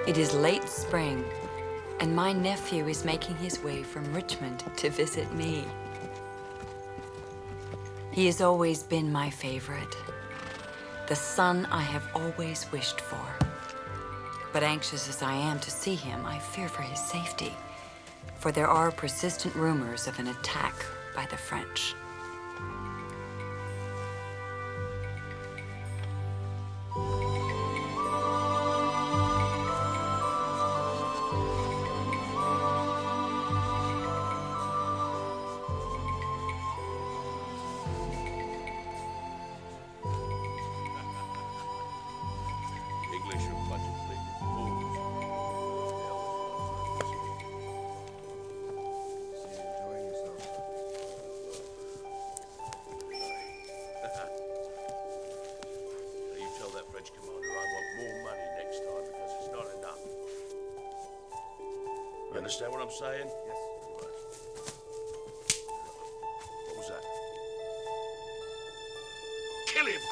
It is late spring, and my nephew is making his way from Richmond to visit me. He has always been my favorite, the son I have always wished for. But anxious as I am to see him, I fear for his safety, for there are persistent rumors of an attack by the French. You understand what I'm saying? Yes. Right. What was that? Kill him!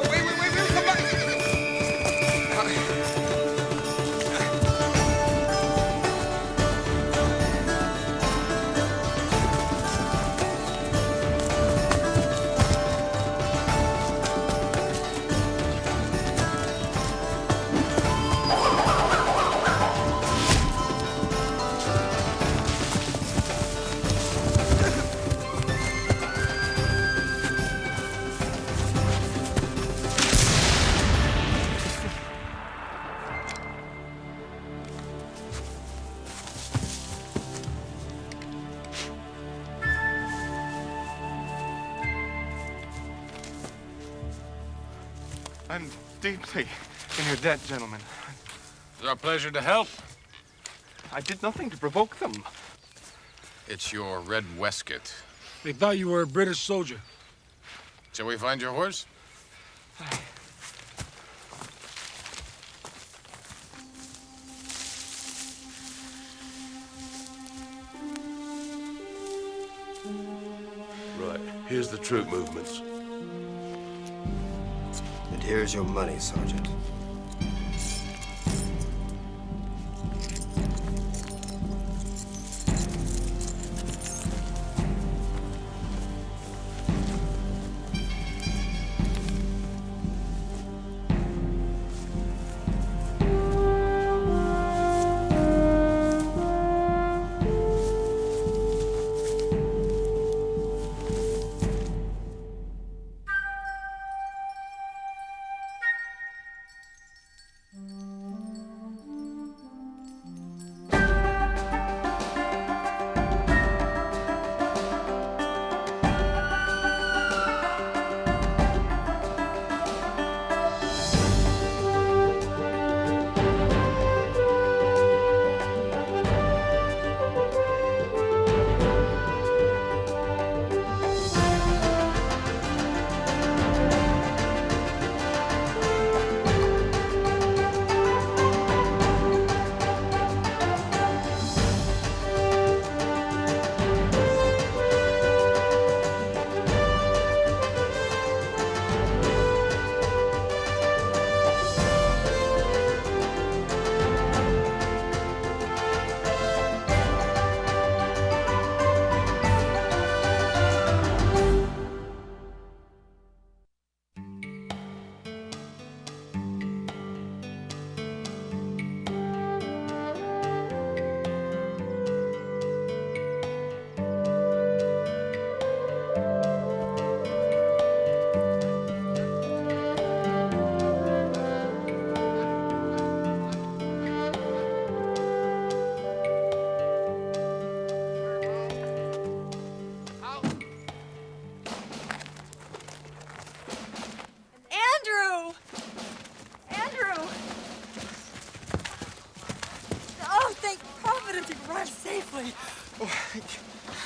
Wait, come back! I'm deeply in your debt, gentlemen. It's our pleasure to help. I did nothing to provoke them. It's your red waistcoat. They thought you were a British soldier. Shall we find your horse? Right, here's the troop movements. And here's your money, Sergeant.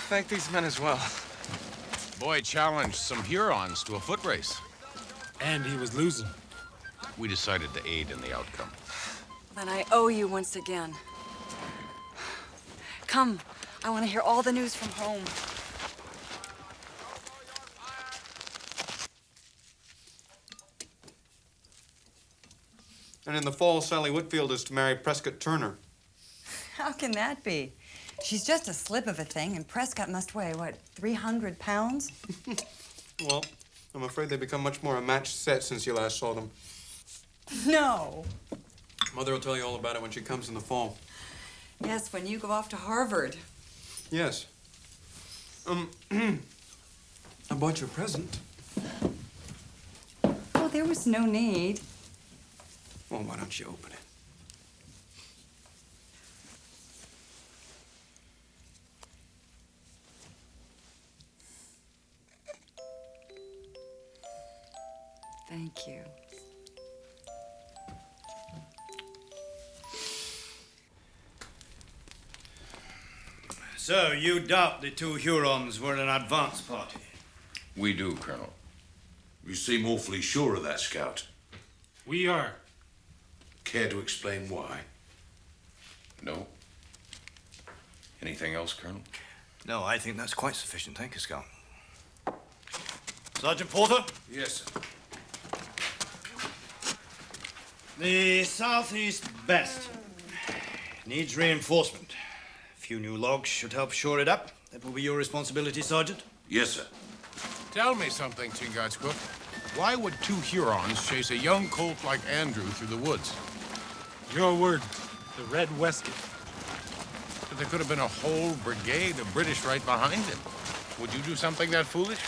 Thank these men as well. Boy challenged some Hurons to a foot race. And he was losing. We decided to aid in the outcome. Then I owe you once again. Come, I want to hear all the news from home. And in the fall, Sally Whitfield is to marry Prescott Turner. How can that be? She's just a slip of a thing, and Prescott must weigh, what, 300 pounds? Well, I'm afraid they've become much more a matched set since you last saw them. No. Mother will tell you all about it when she comes in the fall. Yes, when you go off to Harvard. Yes. I bought you a present. Oh, there was no need. Well, why don't you open it? Thank you. So, you doubt the two Hurons were an advance party? We do, Colonel. You seem awfully sure of that, Scout. We are. Care to explain why? No? Anything else, Colonel? No, I think that's quite sufficient. Thank you, Scout. Sergeant Porter? Yes, sir. The southeast bastion needs reinforcement. A few new logs should help shore it up. That will be your responsibility, Sergeant. Yes, sir. Tell me something, Chingachgook. Why would two Hurons chase a young colt like Andrew through the woods? Your word. The Red Waistcoat. But there could have been a whole brigade of British right behind him. Would you do something that foolish?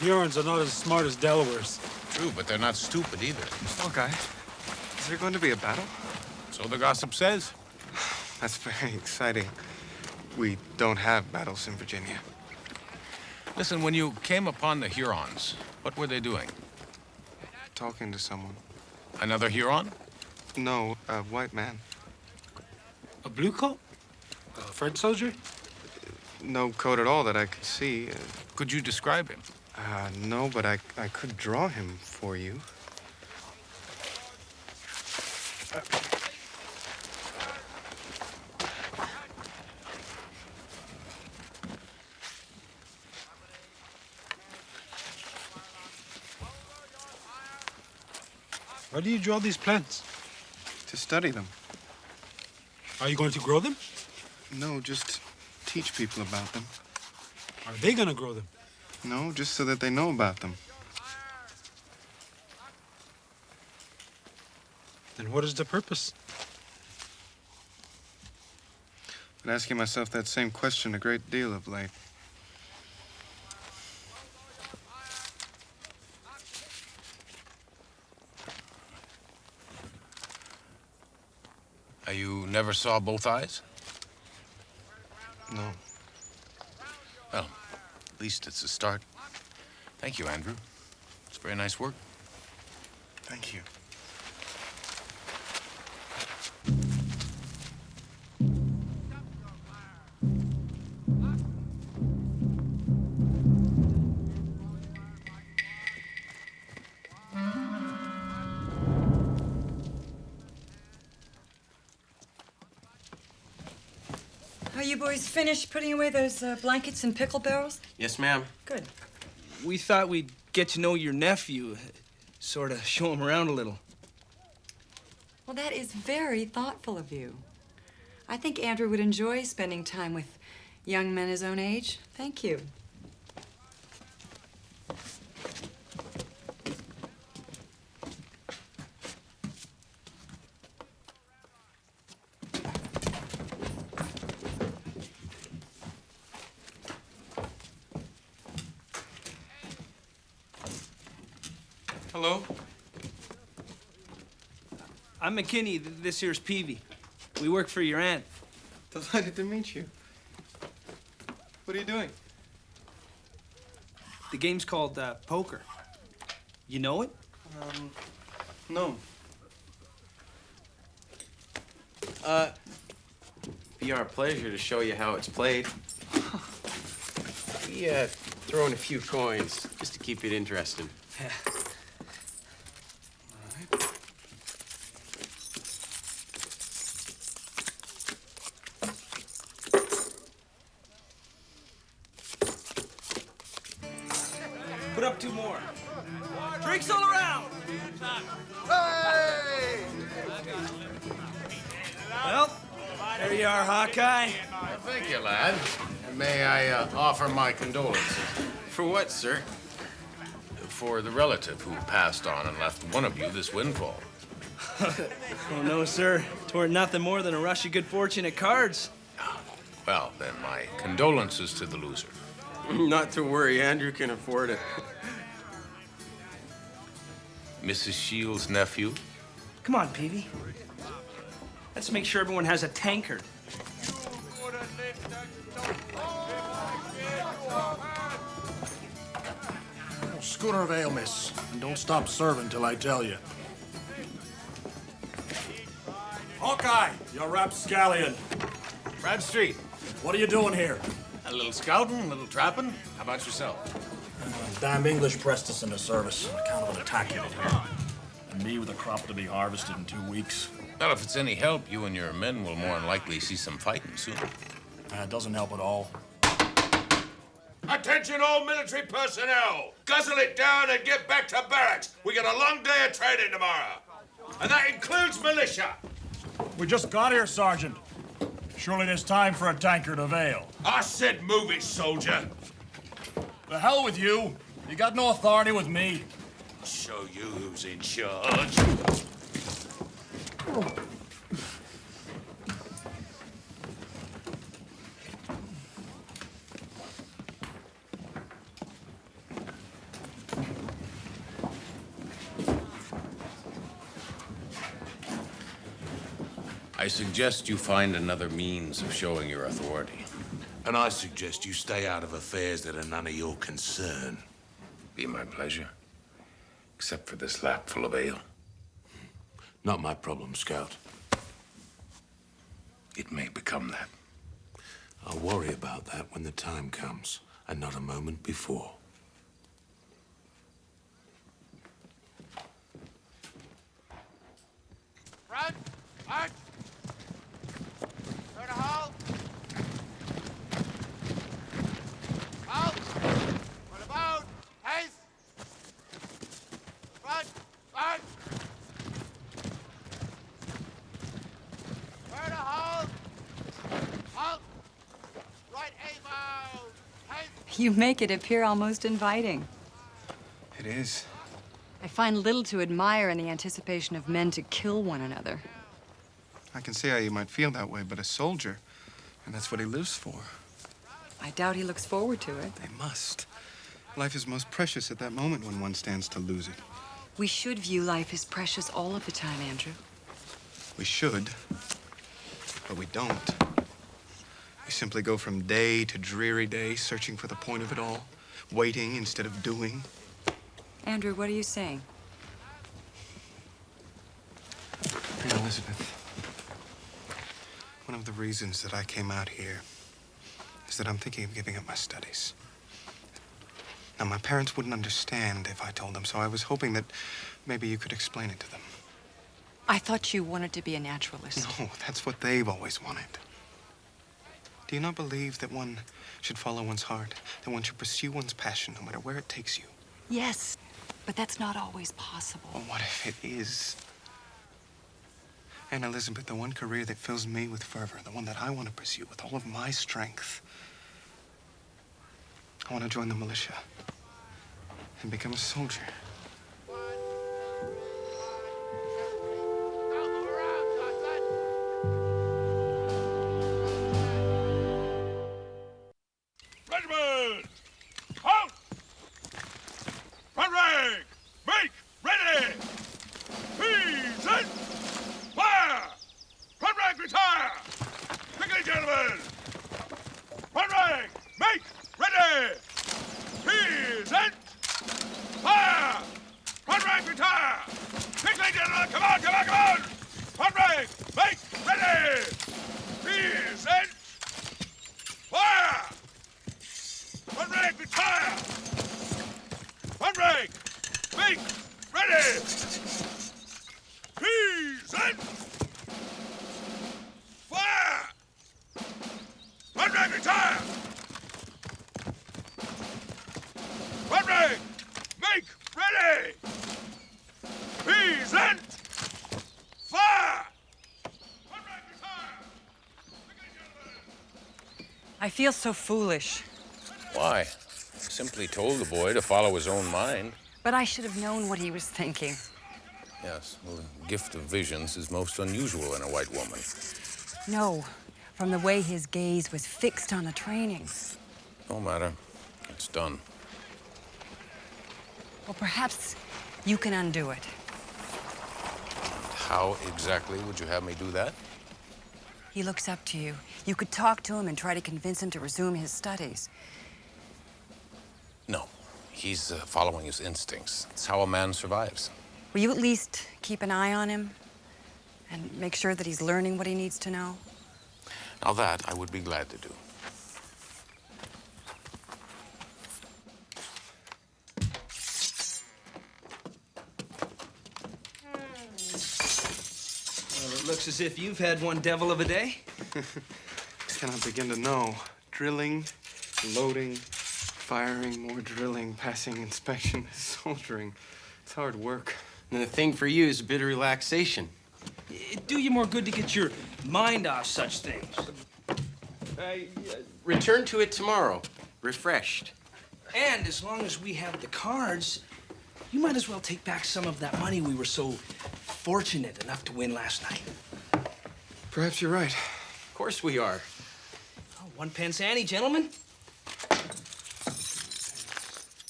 Hurons are not as smart as Delawares. True, but they're not stupid either. Hawkeye, is there going to be a battle? So the gossip says. That's very exciting. We don't have battles in Virginia. Listen, when you came upon the Hurons, what were they doing? Talking to someone. Another Huron? No, a white man. A blue coat? A French soldier? No coat at all that I could see. Could you describe him? No, but I could draw him for you. Why do you draw these plants? To study them. Are you going to grow them? No, just teach people about them. Are they going to grow them? No, just so that they know about them. Then what is the purpose? Been asking myself that same question a great deal of late. You never saw both eyes? No. Well, at least it's a start. Thank you, Andrew. It's very nice work. Thank you. Are you boys finished putting away those blankets and pickle barrels? Yes, ma'am. Good. We thought we'd get to know your nephew, sort of show him around a little. Well, that is very thoughtful of you. I think Andrew would enjoy spending time with young men his own age. Thank you. Hello? I'm McKinney. This here's Peavy. We work for your aunt. Delighted to meet you. What are you doing? The game's called poker. You know it? No. Be our pleasure to show you how it's played. We throw in a few coins just to keep it interesting. Yeah. Put up two more. Drinks all around. Hey! There you are, Hawkeye. Well, thank you, lad. And may I offer my condolences For what, sir? for the relative who passed on and left one of you this windfall. Oh, no, sir. Toward nothing more than a rush of good fortune at cards. Well, then, my condolences to the loser. Not to worry, Andrew can afford it. Mrs. Shields' nephew? Come on, Peavy. Let's make sure everyone has a tankard. Schooner of ale, miss. And don't stop serving till I tell you. Hawkeye, you rapscallion. Bradstreet. What are you doing here? A little scouting, a little trapping. How about yourself? Damn English pressed us into service on account of an attack unit here. And me with a crop to be harvested in 2 weeks. Well, if it's any help, you and your men will more than likely see some fighting soon. It doesn't help at all. Attention all military personnel! Guzzle it down and get back to barracks. We got a long day of training tomorrow. And that includes militia. We just got here, Sergeant. Surely there's time for a tankard of ale. I said move it, soldier. The hell with you. You got no authority with me. I'll show you who's in charge. I suggest you find another means of showing your authority. And I suggest you stay out of affairs that are none of your concern. Be my pleasure. Except for this lap full of ale. Not my problem, Scout. It may become that. I'll worry about that when the time comes, and not a moment before. Front! March! Turn to halt! Halt! Turn about! Haste! Front! March! Turn to halt! Halt! Right aim out! Haste! You make it appear almost inviting. It is. I find little to admire in the anticipation of men to kill one another. I can see how you might feel that way, but a soldier, and that's what he lives for. I doubt he looks forward to it. They must. Life is most precious at that moment when one stands to lose it. We should view life as precious all of the time, Andrew. We should, but we don't. We simply go from day to dreary day, searching for the point of it all, waiting instead of doing. Andrew, what are you saying? Dear Elizabeth, one of the reasons that I came out here is that I'm thinking of giving up my studies. Now, my parents wouldn't understand if I told them, so I was hoping that maybe you could explain it to them. I thought you wanted to be a naturalist. No, that's what they've always wanted. Do you not believe that one should follow one's heart, that one should pursue one's passion no matter where it takes you? Yes, but that's not always possible. Well, what if it is? And Elizabeth, the one career that fills me with fervor, the one that I want to pursue with all of my strength, I want to join the militia and become a soldier. Regiment! Halt! Front rank! Make! Ready! Present! Fire! Front rank, retire! Quickly, gentlemen! Front rank! Make! Ready! Present! Fire! Front rank, retire! Quickly, gentlemen! Come on, come on, come on! Front rank! Make! Ready! Present! Fire! Front rank, retire! Front rank! Make! Ready! Present! Fire! Front rank, retire! Front rank! Make! Ready! Present! Fire! Front rank, retire! I feel so foolish. Why? Simply told the boy to follow his own mind. But I should have known what he was thinking. Yes, well, the gift of visions is most unusual in a white woman. No, from the way his gaze was fixed on the training. No matter. It's done. Well, perhaps you can undo it. How exactly would you have me do that? He looks up to you. You could talk to him and try to convince him to resume his studies. No. He's following his instincts. It's how a man survives. Will you at least keep an eye on him and make sure that he's learning what he needs to know? Now that I would be glad to do. Well, it looks as if you've had one devil of a day. Cannot begin to know. Drilling, loading, firing, more drilling, passing inspection, soldiering. It's hard work. And the thing for you is a bit of relaxation. It'd do you more good to get your mind off such things. Return to it tomorrow, refreshed. And as long as we have the cards, you might as well take back some of that money we were so fortunate enough to win last night. Perhaps you're right. Of course we are. Oh, 1 pence ante, gentlemen.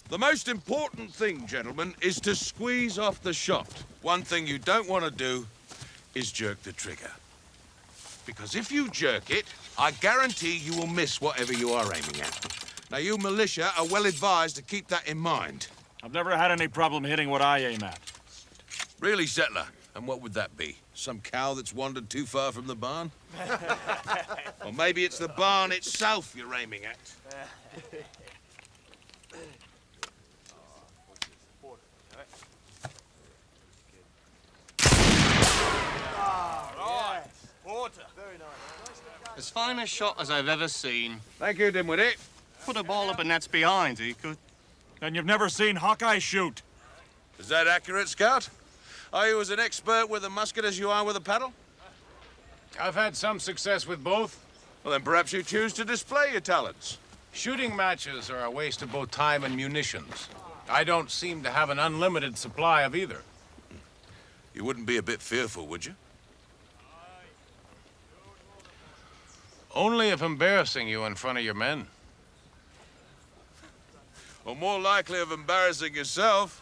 The most important thing, gentlemen, is to squeeze off the shot. One thing you don't want to do is jerk the trigger. Because if you jerk it, I guarantee you will miss whatever you are aiming at. Now, you militia are well advised to keep that in mind. I've never had any problem hitting what I aim at. Really, Settler? And what would that be? Some cow that's wandered too far from the barn? Or maybe it's the barn itself you're aiming at. As fine a shot as I've ever seen. Thank you, Dimwitty. Put a ball up and that's behind, he could. Then you've never seen Hawkeye shoot. Is that accurate, Scout? Are you as an expert with a musket as you are with a paddle? I've had some success with both. Well, then perhaps you choose to display your talents. Shooting matches are a waste of both time and munitions. I don't seem to have an unlimited supply of either. You wouldn't be a bit fearful, would you? Only if embarrassing you in front of your men. Or more likely of embarrassing yourself.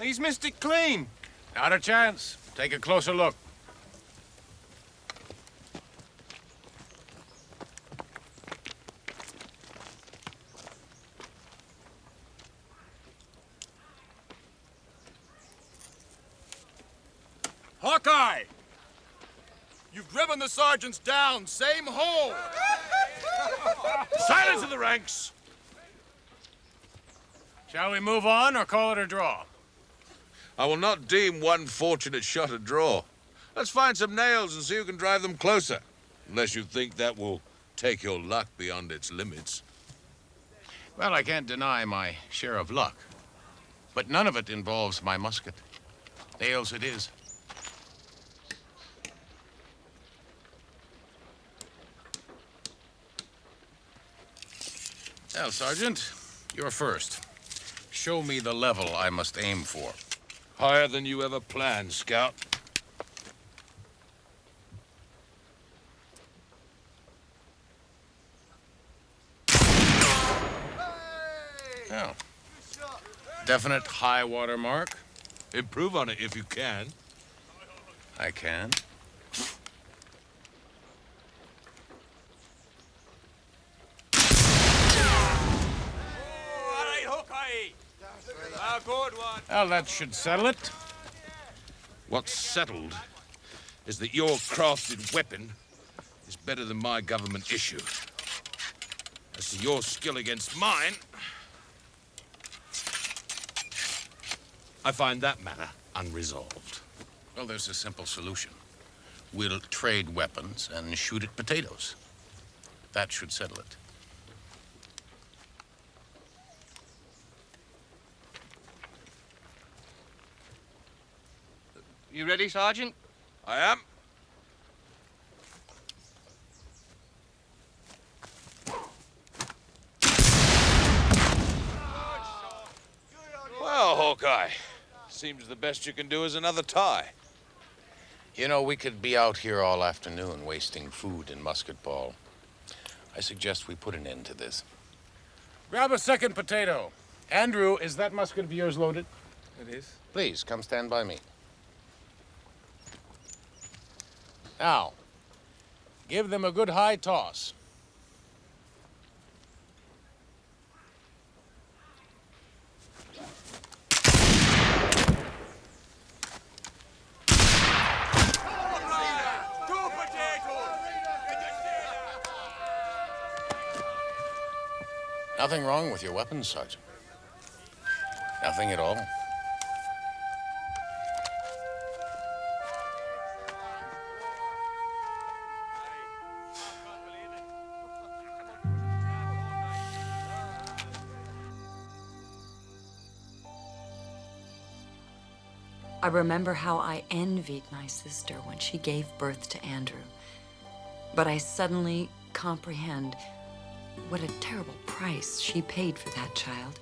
He's missed it clean. Not a chance. Take a closer look. Hawkeye! You've driven the sergeants down, same hole! Silence in the ranks! Shall we move on or call it a draw? I will not deem one fortunate shot a draw. Let's find some nails and see who can drive them closer. Unless you think that will take your luck beyond its limits. Well, I can't deny my share of luck. But none of it involves my musket. Nails it is. Well, Sergeant, you're first. Show me the level I must aim for. Higher than you ever planned, Scout. Oh. Definite high water mark? Improve on it if you can. I can. Well, that should settle it. What's settled is that your crafted weapon is better than my government issue. As to your skill against mine, I find that matter unresolved. Well, there's a simple solution. We'll trade weapons and shoot at potatoes. That should settle it. You ready, Sergeant? I am. Well, Hawkeye, seems the best you can do is another tie. You know, we could be out here all afternoon wasting food and musket ball. I suggest we put an end to this. Grab a second potato. Andrew, is that musket of yours loaded? It is. Please, come stand by me. Now, give them a good high toss. Nothing wrong with your weapons, Sergeant. Nothing at all. I remember how I envied my sister when she gave birth to Andrew. But I suddenly comprehend what a terrible price she paid for that child.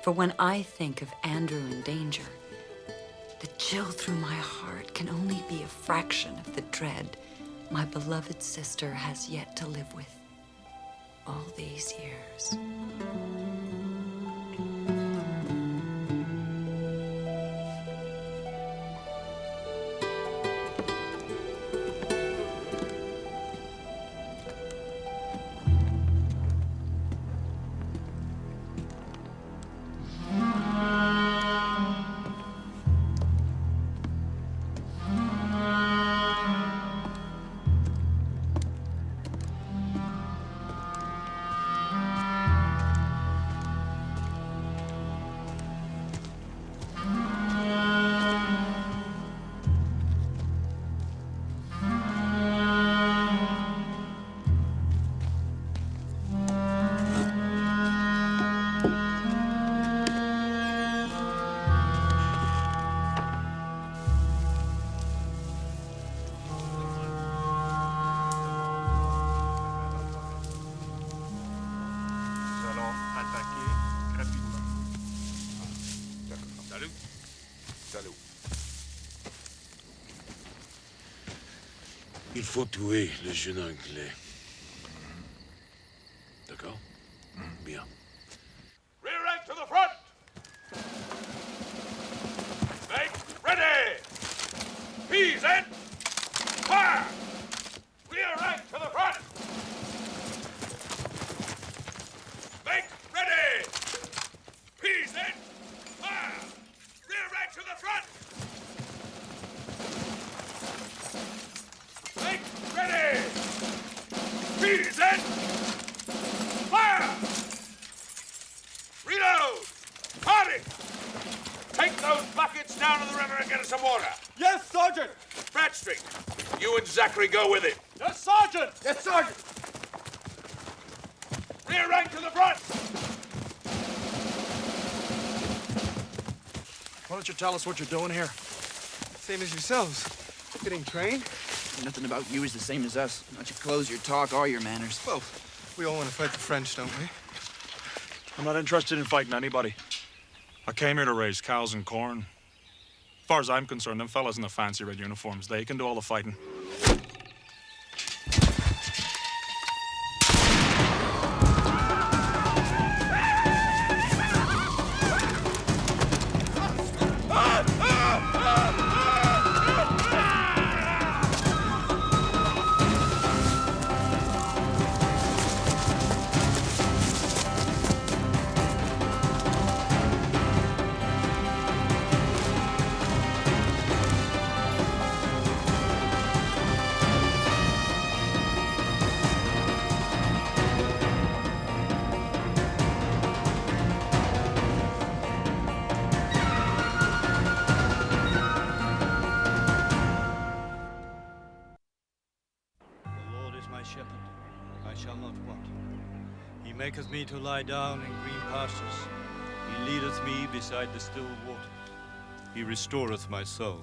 For when I think of Andrew in danger, the chill through my heart can only be a fraction of the dread my beloved sister has yet to live with all these years. Salut. Salut. Il faut tuer le jeune anglais. D'accord? Bien. Rear rank to the front! Make ready! Peas in! Fire! Rear rank to the front! Make ready! Peas in! Fire! Rear rank to the front! Make ready! Peas in! Fire! Reload! Party! Take those buckets down to the river and get us some water. Yes, Sergeant! Bradstreet, you and Zachary go with him. Yes, Sergeant! Yes, Sergeant! Rear rank to the front! Why don't you tell us what you're doing here? Same as yourselves. Getting trained? Nothing about you is the same as us. Not your clothes, your talk, or your manners. Well, we all want to fight the French, don't we? I'm not interested in fighting anybody. I came here to raise cows and corn. As far as I'm concerned, them fellas in the fancy red uniforms, they can do all the fighting. maketh me to lie down in green pastures. He leadeth me beside the still water. He restoreth my soul.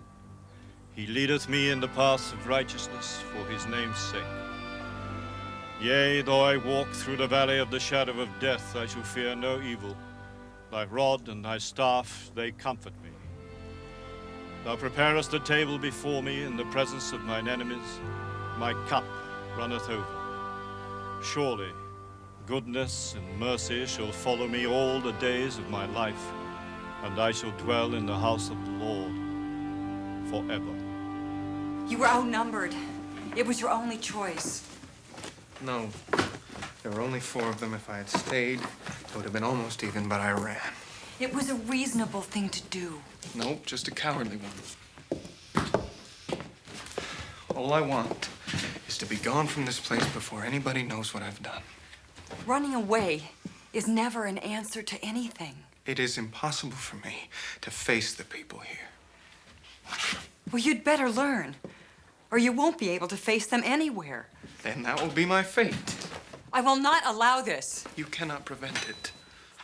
He leadeth me in the paths of righteousness for his name's sake. Yea, though I walk through the valley of the shadow of death, I shall fear no evil. Thy rod and thy staff, they comfort me. Thou preparest a table before me in the presence of mine enemies. My cup runneth over. Surely, goodness and mercy shall follow me all the days of my life, and I shall dwell in the house of the Lord forever. You were outnumbered. It was your only choice. No. There were only 4 of them. If I had stayed, it would have been almost even, but I ran. It was a reasonable thing to do. Nope, just a cowardly one. All I want is to be gone from this place before anybody knows what I've done. Running away is never an answer to anything. It is impossible for me to face the people here. Well, you'd better learn, or you won't be able to face them anywhere. Then that will be my fate. I will not allow this. You cannot prevent it.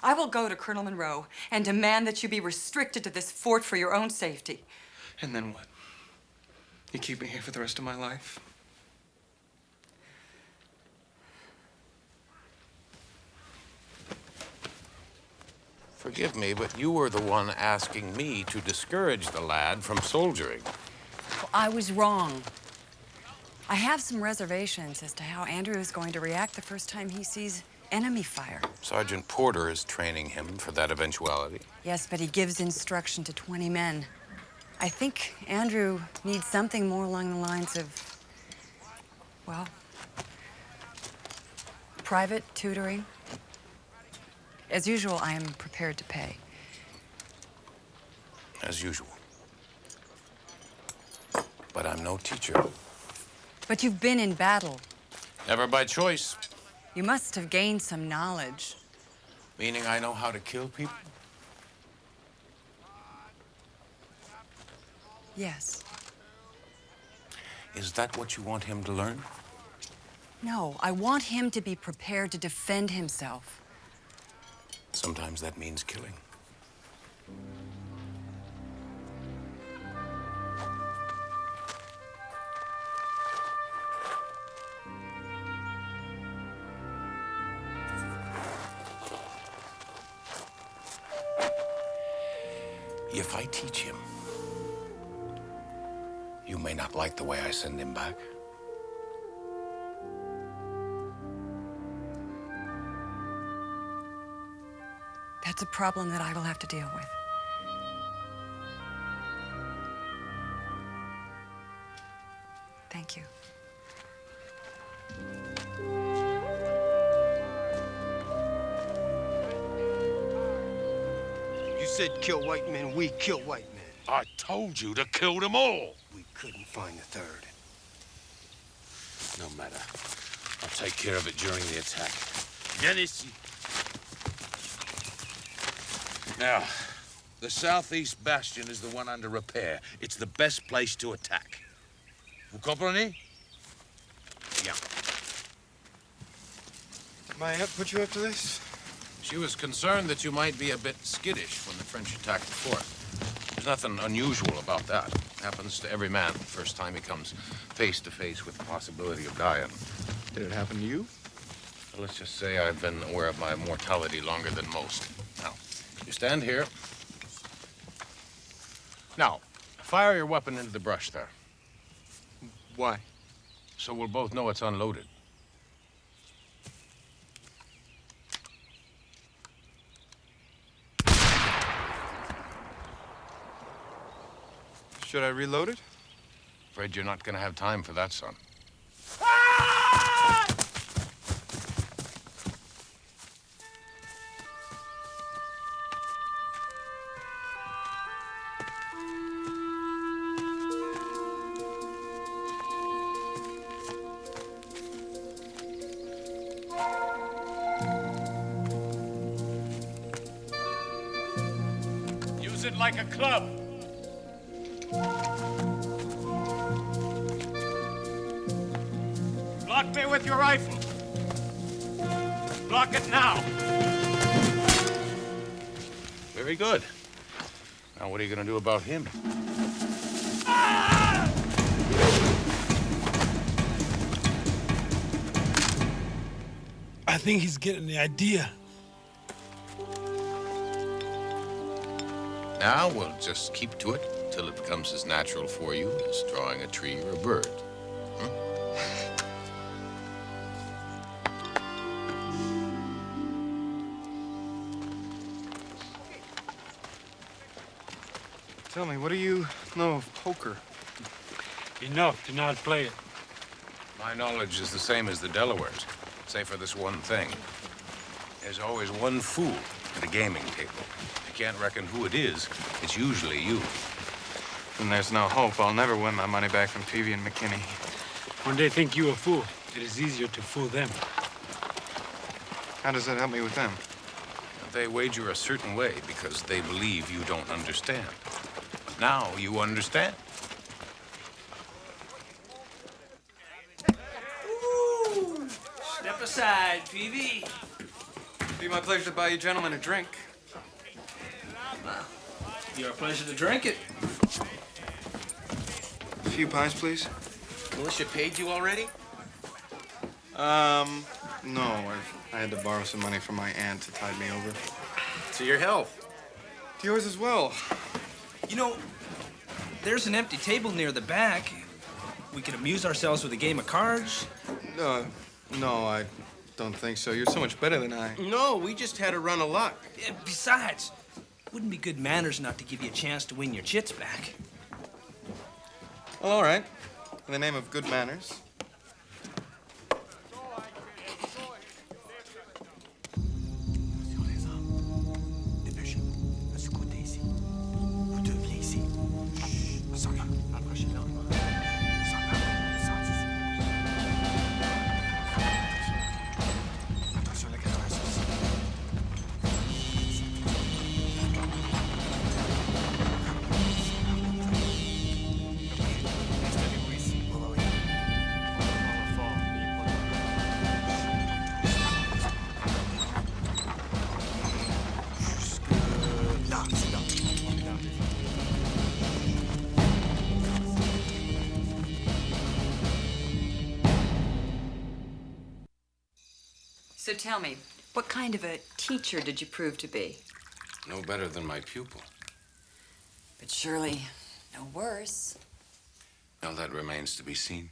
I will go to Colonel Monroe and demand that you be restricted to this fort for your own safety. And then what? You keep me here for the rest of my life? Forgive me, but you were the one asking me to discourage the lad from soldiering. Well, I was wrong. I have some reservations as to how Andrew is going to react the first time he sees enemy fire. Sergeant Porter is training him for that eventuality. Yes, but he gives instruction to 20 men. I think Andrew needs something more along the lines of, well, private tutoring. As usual, I am prepared to pay. As usual. But I'm no teacher. But you've been in battle. Never by choice. You must have gained some knowledge. Meaning I know how to kill people? Yes. Is that what you want him to learn? No, I want him to be prepared to defend himself. Sometimes that means killing. If I teach him, you may not like the way I send him back. That's a problem that I will have to deal with. Thank you. You said kill white men, we kill white men. I told you to kill them all. We couldn't find the third. No matter. I'll take care of it during the attack. Dennis. Now, the southeast bastion is the one under repair. It's the best place to attack. Vous comprenez? Yeah. My aunt put you up to this? She was concerned that you might be a bit skittish when the French attacked the fort. There's nothing unusual about that. Happens to every man the first time he comes face to face with the possibility of dying. Did it happen to you? Well, let's just say I've been aware of my mortality longer than most. Now, you stand here. Now, fire your weapon into the brush there. Why? So we'll both know it's unloaded. Should I reload it? Afraid you're not gonna have time for that, son. Use it like a club. Block me with your rifle. Block Lock it now. Very good. Now, what are you going to do about him? I think he's getting the idea. Now, we'll just keep to it till it becomes as natural for you as drawing a tree or a bird. Tell me, what do you know of poker? Enough to not play it. My knowledge is the same as the Delawares, save for this one thing. There's always one fool at a gaming table. If you can't reckon who it is, it's usually you. Then there's no hope. I'll never win my money back from Peavy and McKinney. When they think you a fool, it is easier to fool them. How does that help me with them? They wager a certain way because they believe you don't understand. Now you understand. Ooh, step aside, Peavy. It'd be my pleasure to buy you gentlemen a drink. Well, your pleasure to drink it. A few pies, please. Militia paid you already? No. I had to borrow some money from my aunt to tide me over. To your health. To yours as well. You know, there's an empty table near the back. We could amuse ourselves with a game of cards. No, I don't think so. You're so much better than I. No, we just had a run of luck. Besides, wouldn't be good manners not to give you a chance to win your chits back. Well, all right. In the name of good manners. So tell me, what kind of a teacher did you prove to be? No better than my pupil. But surely no worse. Well, that remains to be seen.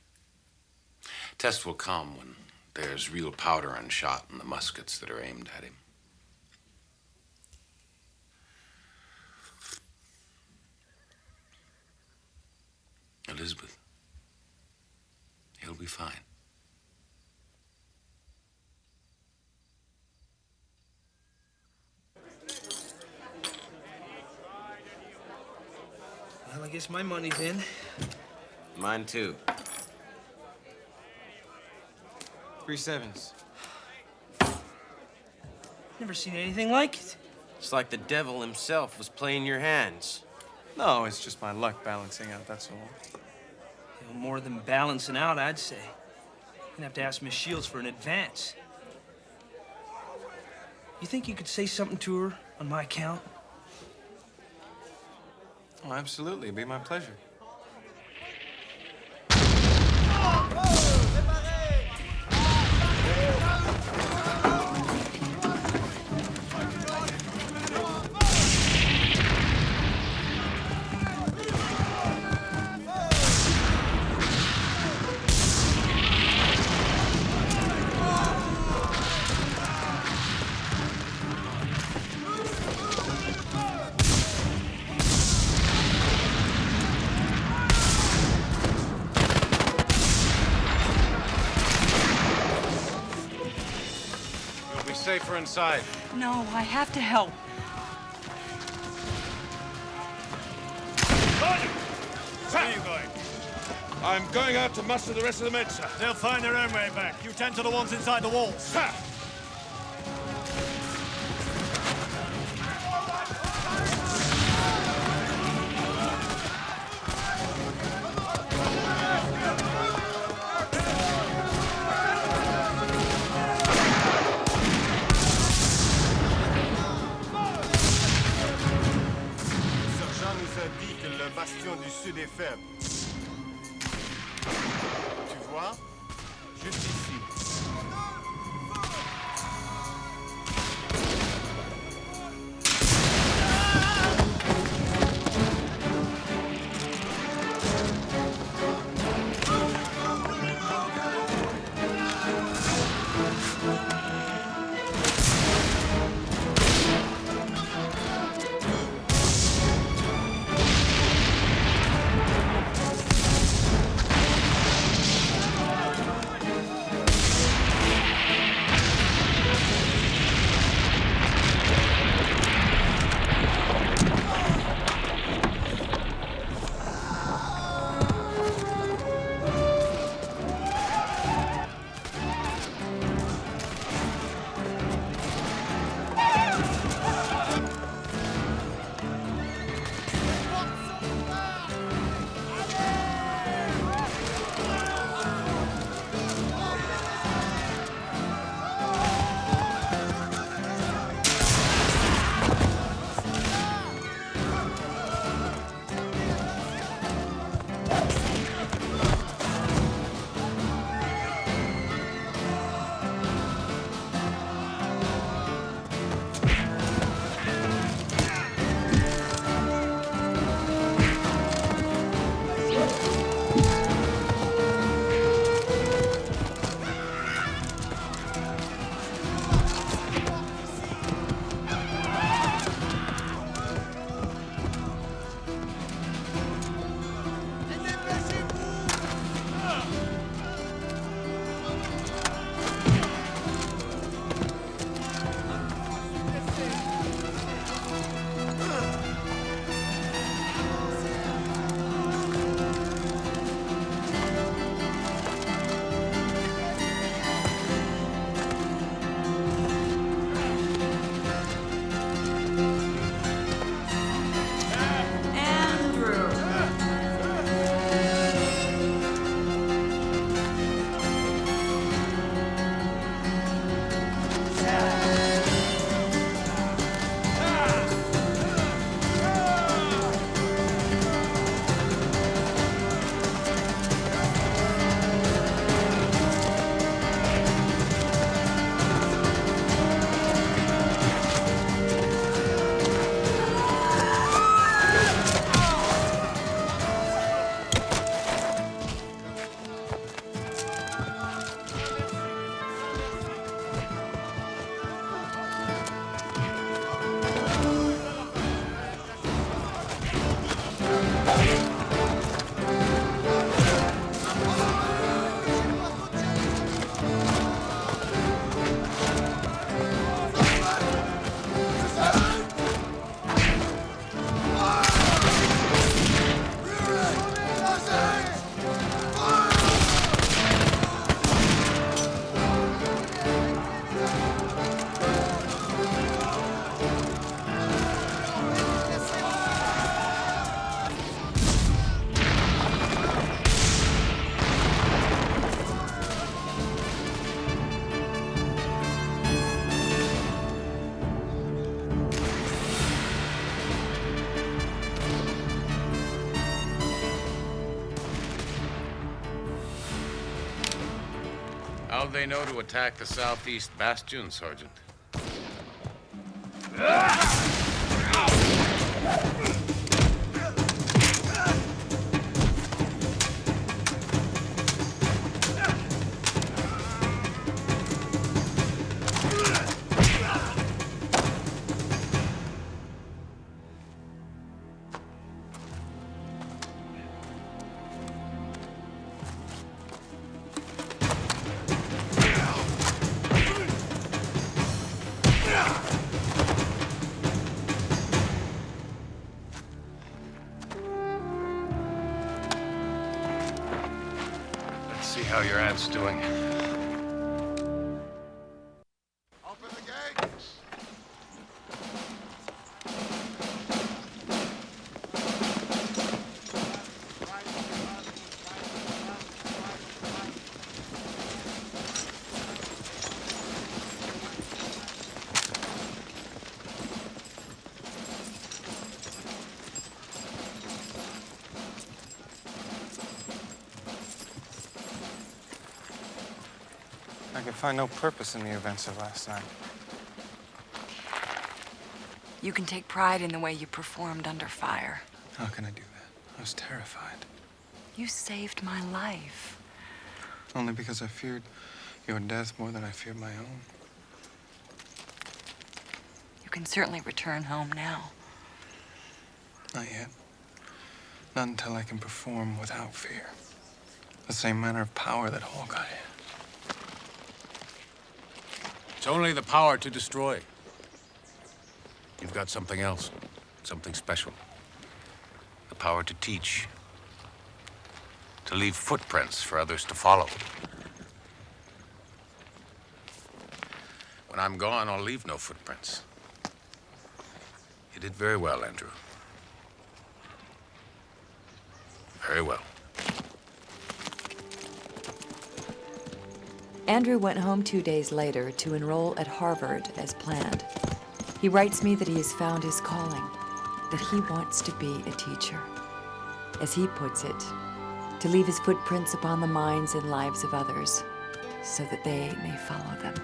Test will come when there's real powder and shot in the muskets that are aimed at him. Elizabeth, he'll be fine. Well, I guess my money's in. Mine too. 3 sevens. Never seen anything like it. It's like the devil himself was playing your hands. No, it's just my luck balancing out, that's all. You know, more than balancing out, I'd say. You'd have to ask Miss Shields for an advance. You think you could say something to her on my account? Oh, absolutely. It'd be my pleasure. Safer inside. No, I have to help. Where are you going? I'm going out to muster the rest of the men, sir. They'll find their own way back. You tend to the ones inside the walls. Sir! bastion du sud est faible. Tu vois? Juste ici. How'd they know to attack the southeast bastion, Sergeant? See how your aunt's doing. Open the gates! could find no purpose in the events of last night. You can take pride in the way you performed under fire. How can I do that? I was terrified. You saved my life. Only because I feared your death more than I feared my own. You can certainly return home now. Not yet. Not until I can perform without fear. The same manner of power that Hawkeye had. It's only the power to destroy. You've got something else, something special. The power to teach, to leave footprints for others to follow. When I'm gone, I'll leave no footprints. You did very well, Andrew. Very well. Andrew went home 2 days later to enroll at Harvard as planned. He writes me that he has found his calling, that he wants to be a teacher. As he puts it, to leave his footprints upon the minds and lives of others so that they may follow them.